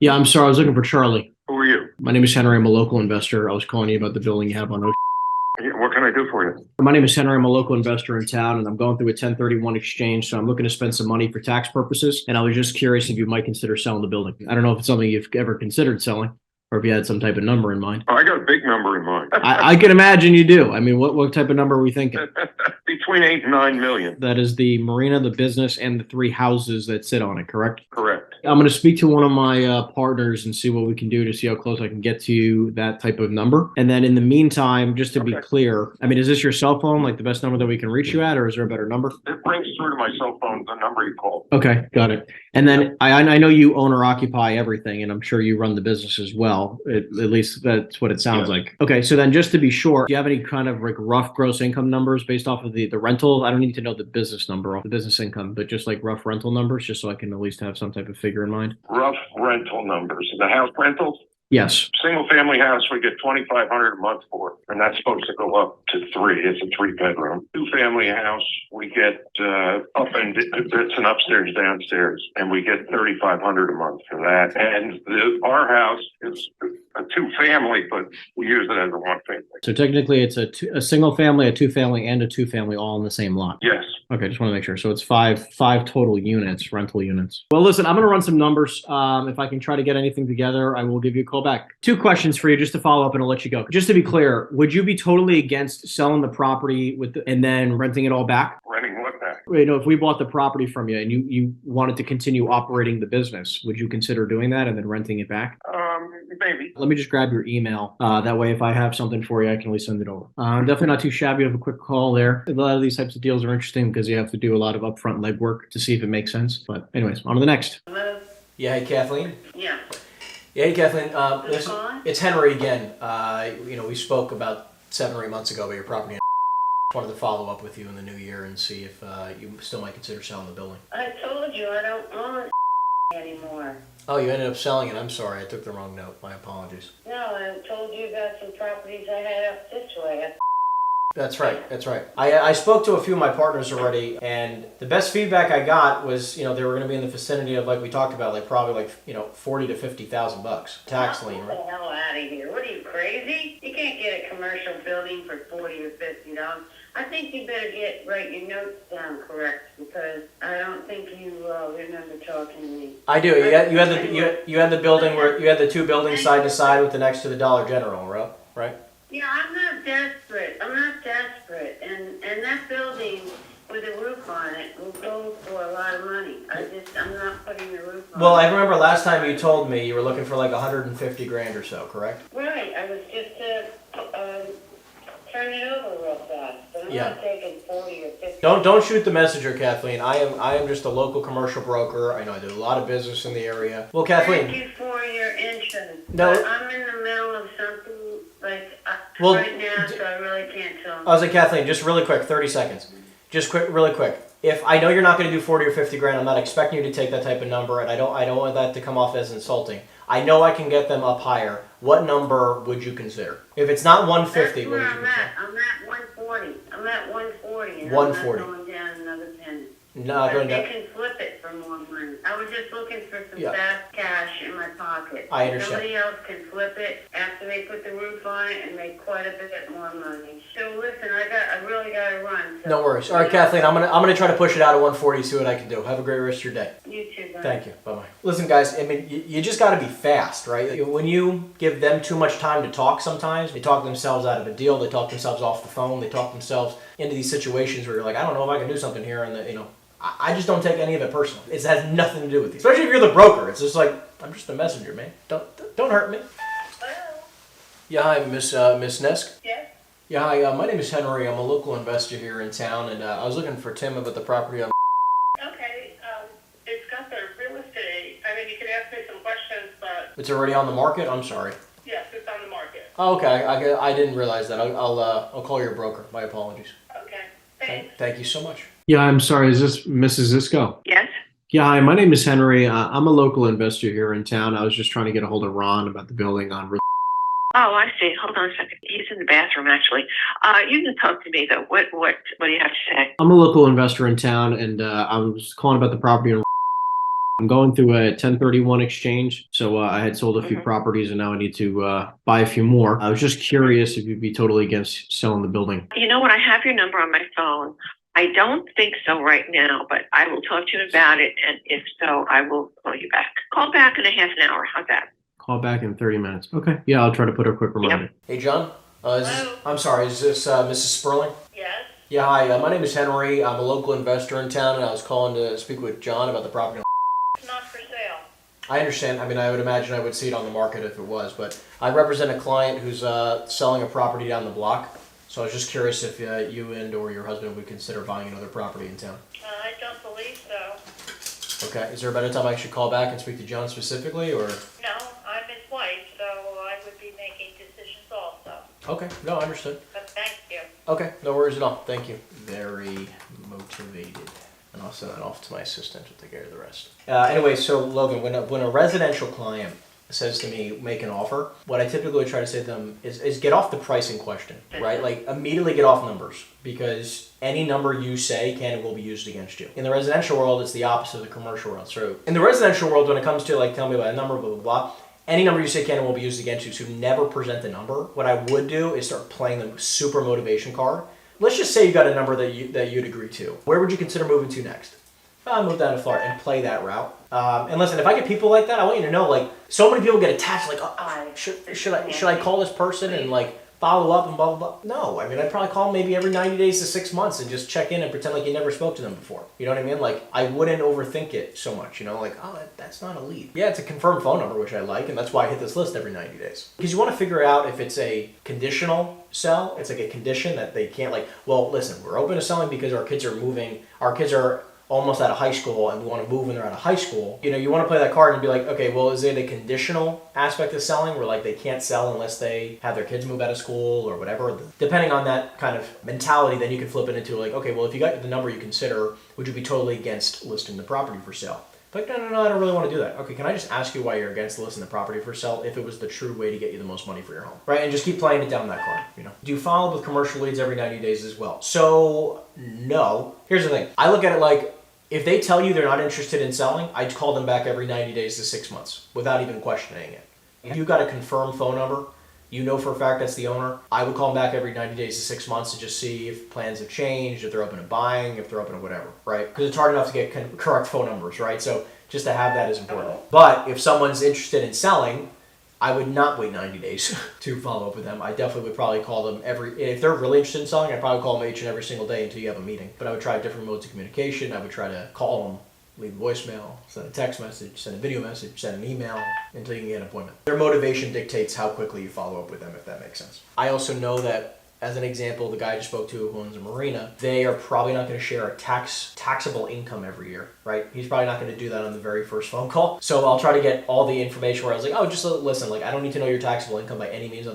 Yeah, I'm sorry. I was looking for Charlie. Who are you? My name is Henry. I'm a local investor. I was calling you about the building you have on Ocean. What can I do for you? My name is Henry. I'm a local investor in town, and I'm going through a 1031 exchange. So I'm looking to spend some money for tax purposes. And I was just curious if you might consider selling the building. I don't know if it's something you've ever considered selling, or if you had some type of number in mind. Oh, I got a big number in mind. I can imagine you do. I mean, what type of number are we thinking? Between 8 and 9 million. That is the marina, the business, and the 3 houses that sit on it, correct? Correct. I'm going to speak to one of my partners and see what we can do to see how close I can get to that type of number. And then in the meantime, just to be clear, I mean, is this your cell phone, like the best number that we can reach you at, or is there a better number? It brings through to my cell phone the number you called. Okay, got it. And then I know you own or occupy everything, and I'm sure you run the business as well. At least that's what it sounds like. Okay, so then just to be sure, do you have any kind of like rough gross income numbers based off of the rental? I don't need to know the business number off the business income, but just like rough rental numbers, just so I can at least have some type of figure in mind. Rough rental numbers. The house rentals? Yes. Single family house, we get $2,500 a month for, and that's supposed to go up to 3. It's a 3-bedroom. 2-family house, we get up and it's an upstairs, downstairs, and we get $3,500 a month for that. And our house is a 2-family, but we use it as a 1-family. So technically, it's a single family, a 2-family, and a 2-family all in the same lot. Yes. Okay, just want to make sure. So it's five total units, rental units. Well, listen, I'm going to run some numbers. If I can try to get anything together, I will give you a call back. 2 questions for you just to follow up, and I'll let you go. Just to be clear, would you be totally against selling the property and then renting it all back? Renting what back? You know, if we bought the property from you and you wanted to continue operating the business, would you consider doing that and then renting it back? Maybe. Let me just grab your email. That way, if I have something for you, I can at least send it over. Definitely not too shabby of a quick call there. A lot of these types of deals are interesting because you have to do a lot of upfront legwork to see if it makes sense. But anyways, on to the next. Hello? Yeah, hey, Kathleen. Yeah. Yeah, hey, Kathleen. Who's calling? It's Henry again. We spoke about 7 or 8 months ago about your property. I wanted to follow up with you in the new year and see if you still might consider selling the building. I told you I don't own anymore. Oh, you ended up selling it. I'm sorry. I took the wrong note. My apologies. No, I told you about some properties I had up this way. That's right. That's right. I spoke to a few of my partners already, and the best feedback I got was, they were going to be in the vicinity of, like we talked about, like probably like, 40 to 50,000 bucks tax lien, right? Get the hell out of here. What are you, crazy? You can't get a commercial building for 40 or 50 dollars. I think you better write your notes down correct, because I don't think you remember talking to me. I do. You had the building where you had the 2 buildings side to side with the next to the Dollar General, right? Yeah, I'm not desperate. And that building with a roof on it will go for a lot of money. I'm not putting the roof on. Well, I remember last time you told me you were looking for like 150 grand or so, correct? Right. I was just turn it over real fast. But I'm not taking 40 or 50. Don't shoot the messenger, Kathleen. I am just a local commercial broker. I know I do a lot of business in the area. Well, Kathleen. Thank you for your interest. No. But I'm in the middle of something right now, so I really can't tell. I was like, Kathleen, just really quick, 30 seconds. Just really quick. If I know you're not going to do 40 or 50 grand, I'm not expecting you to take that type of number, and I don't want that to come off as insulting. I know I can get them up higher. What number would you consider? If it's not 150, That's what where would you consider? I'm at 140. I'm at 140. And 140. I'm not going down another penny. No, But going they down. can flip it for more money. I was just looking for some Yeah. fast cash in my pocket. I understand. Somebody else can flip it after they put the roof on it and make quite a bit more money. So listen, I really gotta run. So No worries. All right, Kathleen, I'm gonna try to push it out of 140, see what I can do. Have a great rest of your day. You too, bye. Thank you. Bye-bye. Listen, guys, I mean, you just got to be fast, right? When you give them too much time to talk sometimes, they talk themselves out of a deal, they talk themselves off the phone, they talk themselves into these situations where you're like, I don't know if I can do something here, and I just don't take any of it personally. It has nothing to do with you. Especially if you're the broker. It's just like, I'm just a messenger, man. Don't hurt me. Hello? Yeah, hi, Miss Nesk. Yes? Yeah, hi, my name is Henry. I'm a local investor here in town, and I was looking for Tim about the property on... Okay, it's got the real estate. I mean, you can ask me some questions, but It's already on the market? I'm sorry. yes, it's on the market. Oh, okay, I didn't realize that. I'll call your broker. My apologies. Okay, thanks. Thank you so much. Yeah, I'm sorry. Is this Mrs. Zisco? Yes? Yeah, hi. My name is Henry. I'm a local investor here in town. I was just trying to get a hold of Ron about the building on... Oh, I see. Hold on a second. He's in the bathroom, actually. You can talk to me, though. What do you have to say? I'm a local investor in town, and I was calling about the property on... I'm going through a 1031 exchange. So I had sold a few Mhm. properties and now I need to buy a few more. I was just curious if you'd be totally against selling the building. You know what? I have your number on my phone. I don't think so right now, but I will talk to you about it. And if so, I will call you back. Call back in a half an hour. How's that? Call back in 30 minutes. Okay. Yeah, I'll try to put a quick reminder. Yep. Hey, John. Hello? I'm sorry, is this Mrs. Sperling? Yes? Yeah, hi. My name is Henry. I'm a local investor in town and I was calling to speak with John about the property. It's not for sale. I understand. I mean, I would imagine I would see it on the market if it was, but I represent a client who's selling a property down the block. So I was just curious if you and or your husband would consider buying another property in town. I don't believe so. Okay. Is there a better time I should call back and speak to John specifically, or? No, I'm his wife, so I would be making decisions also. Okay. No, I understood. But thank you. Okay. No worries at all. Thank you. Very motivated. And I'll send that off to my assistant to take care of the rest. Anyway, so Logan, when a residential client says to me, make an offer, what I typically try to say to them is get off the pricing question, right? Like immediately get off numbers because any number you say can and will be used against you. In the residential world, it's the opposite of the commercial world. So in the residential world, when it comes to like, tell me about a number, blah, blah, blah, any number you say can and will be used against you. So never present the number. What I would do is start playing the super motivation card. Let's just say you got a number that you'd agree to. Where would you consider moving to next? Move down to Florida and play that route. And listen, if I get people like that, I want you to know, like, so many people get attached, like, oh, should I call this person and like follow up and blah blah blah? No, I mean, I'd probably call them maybe every 90 days to 6 months and just check in and pretend like you never spoke to them before. You know what I mean? Like, I wouldn't overthink it so much. You know, like, oh, that's not a lead. Yeah, it's a confirmed phone number, which I like, and that's why I hit this list every 90 days. Because you want to figure out if it's a conditional sell. It's like a condition that they can't like. Well, listen, we're open to selling because our kids are moving. Our kids are almost out of high school and we want to move when they're out of high school. You know, you want to play that card and be like, okay, well, is it a conditional aspect of selling where like they can't sell unless they have their kids move out of school or whatever? Depending on that kind of mentality, then you can flip it into like, okay, well, if you got the number you consider, would you be totally against listing the property for sale? Like, no, I don't really want to do that. Okay, can I just ask you why you're against listing the property for sale if it was the true way to get you the most money for your home? Right, and just keep playing it down that card, you know. Do you follow up with commercial leads every 90 days as well? So, no. Here's the thing. I look at it like, if they tell you they're not interested in selling, I'd call them back every 90 days to 6 months without even questioning it. If you got a confirmed phone number, you know for a fact that's the owner, I would call them back every 90 days to 6 months to just see if plans have changed, if they're open to buying, if they're open to whatever, right? Because it's hard enough to get correct phone numbers, right? So just to have that is important. But if someone's interested in selling, I would not wait 90 days to follow up with them. I definitely would probably call them if they're really interested in selling, I'd probably call them each and every single day until you have a meeting. But I would try different modes of communication. I would try to call them, leave a voicemail, send a text message, send a video message, send an email until you can get an appointment. Their motivation dictates how quickly you follow up with them, if that makes sense. I also know that, as an example, the guy I just spoke to who owns a marina, they are probably not going to share a taxable income every year, right? He's probably not going to do that on the very first phone call. So I'll try to get all the information where I was like, oh, just listen, like I don't need to know your taxable income by any means,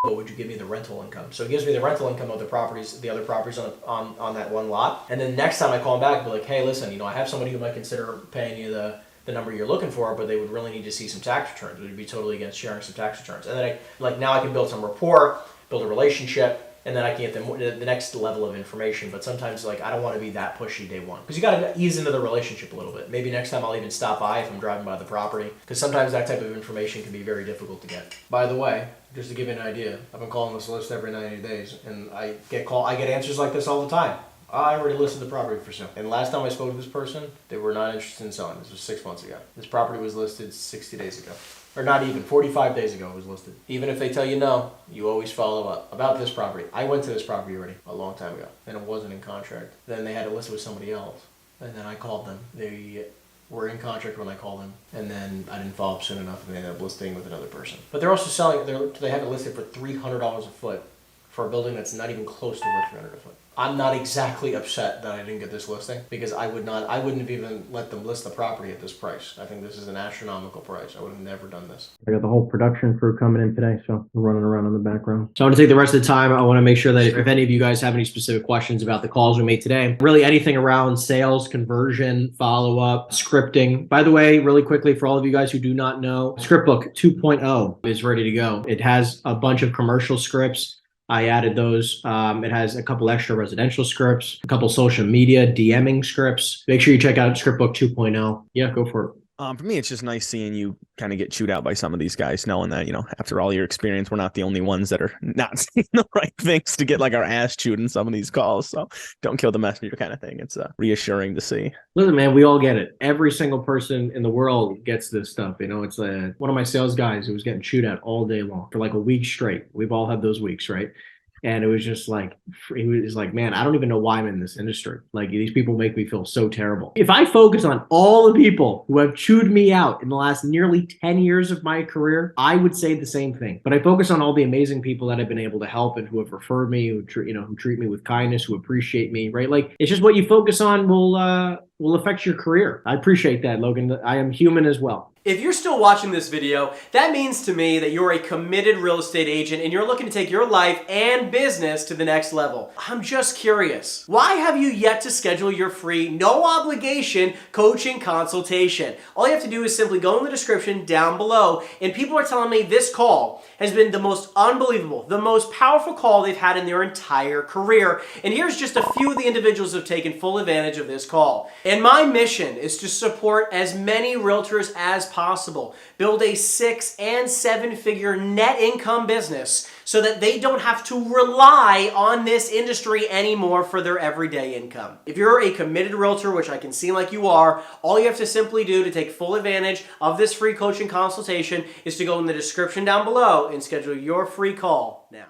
but would you give me the rental income? So he gives me the rental income of the other properties on that one lot. And then next time I call him back, I'll be like, hey, listen, you know, I have somebody who might consider paying you the number you're looking for, but they would really need to see some tax returns. Would you be totally against sharing some tax returns? And then now I can build some rapport, build a relationship, and then I can get the next level of information. But sometimes, like, I don't want to be that pushy day one. Because you got to ease into the relationship a little bit. Maybe next time I'll even stop by if I'm driving by the property. Because sometimes that type of information can be very difficult to get. By the way, just to give you an idea, I've been calling this list every 90 days. And I get answers like this all the time. I already listed the property for sale. And last time I spoke to this person, they were not interested in selling. This was 6 months ago. This property was listed 60 days ago. Or not even, 45 days ago it was listed. Even if they tell you no, you always follow up. About this property, I went to this property already a long time ago, and it wasn't in contract. Then they had it listed with somebody else, and then I called them. They were in contract when I called them, and then I didn't follow up soon enough, and they ended up listing with another person. But they're also selling, they have it listed for $300 a foot for a building that's not even close to worth $300 a foot. I'm not exactly upset that I didn't get this listing because I wouldn't have even let them list the property at this price. I think this is an astronomical price. I would have never done this. I got the whole production crew coming in today, so we're running around in the background. So I want to take the rest of the time. I want to make sure that if any of you guys have any specific questions about the calls we made today, really anything around sales, conversion, follow-up, scripting. By the way, really quickly, for all of you guys who do not know, Scriptbook 2.0 is ready to go. It has a bunch of commercial scripts. I added those. It has a couple extra residential scripts, a couple social media DMing scripts. Make sure you check out Scriptbook 2.0. Yeah, go for it. For me, it's just nice seeing you kind of get chewed out by some of these guys, knowing that, after all your experience, we're not the only ones that are not saying the right things to get like our ass chewed in some of these calls. So don't kill the messenger kind of thing. It's reassuring to see. Listen, man, we all get it. Every single person in the world gets this stuff. It's one of my sales guys who was getting chewed at all day long for like a week straight. We've all had those weeks, right? And it was just like, he was like, man, I don't even know why I'm in this industry. Like, these people make me feel so terrible. If I focus on all the people who have chewed me out in the last nearly 10 years of my career, I would say the same thing. But I focus on all the amazing people that I've been able to help and who have referred me, who treat me with kindness, who appreciate me, right? Like, it's just what you focus on will affect your career. I appreciate that, Logan. I am human as well. If you're still watching this video, that means to me that you're a committed real estate agent and you're looking to take your life and business to the next level. I'm just curious. Why have you yet to schedule your free, no obligation coaching consultation? All you have to do is simply go in the description down below, and people are telling me this call has been the most unbelievable, the most powerful call they've had in their entire career. And here's just a few of the individuals who have taken full advantage of this call. And my mission is to support as many realtors as possible, build a 6- and 7-figure net income business so that they don't have to rely on this industry anymore for their everyday income. If you're a committed realtor, which I can seem like you are, all you have to simply do to take full advantage of this free coaching consultation is to go in the description down below and schedule your free call now.